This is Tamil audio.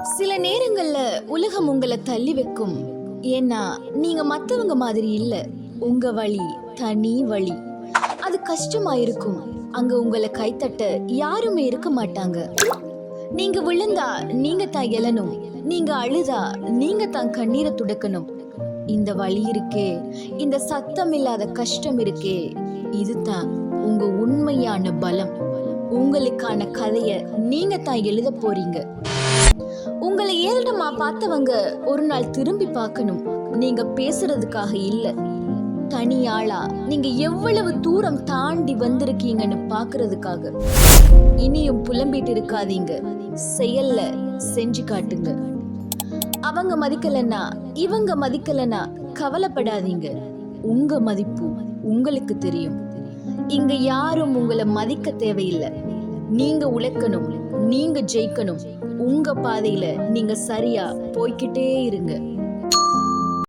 சில நேரங்கள்ல உலகம் உங்களை தள்ளி வைக்கும். ஏன்னா நீங்க மத்தவங்க மாதிரி இல்ல. உங்க வழி தனி வழி. அது கஷ்டமா இருக்கும். அங்க உங்களை கைத்தட்ட யாருமே இருக்க மாட்டாங்க. நீங்க விழுந்தா நீங்க தான் எழணும். நீங்க அழுதா நீங்க தான் கண்ணீரை துடைக்கணும். இந்த வழி இருக்கே, இந்த சத்தம் இல்லாத கஷ்டம் இருக்கே, இதுதான் உங்க உண்மையான பலம். உங்களுக்கான கதைய நீங்க தான் எழுத போறீங்க. உங்களை ஏறிடமா பார்த்தவங்க ஒரு நாள் திரும்பி பார்க்கணும். நீங்க பேசுறதுக்காக இல்ல, தனியாளா நீங்க எவ்வளவு தூரம் தாண்டி வந்திருக்கீங்கன்னு பாக்குறதுக்காக. இனியும் புலம்பிட்டு இருக்காதீங்க, செயல்ல செஞ்சு காட்டுங்க. அவங்க மதிக்கலன்னா இவங்க மதிக்கலன்னா கவலைப்படாதீங்க. உங்க மதிப்பு உங்களுக்கு தெரியும். இங்க யாரும் உங்களை மதிக்க தேவையில்லை. நீங்க உழைக்கணும், நீங்க ஜெயிக்கணும். உங்க பாதையில நீங்க சரியா போய்கிட்டே இருங்க.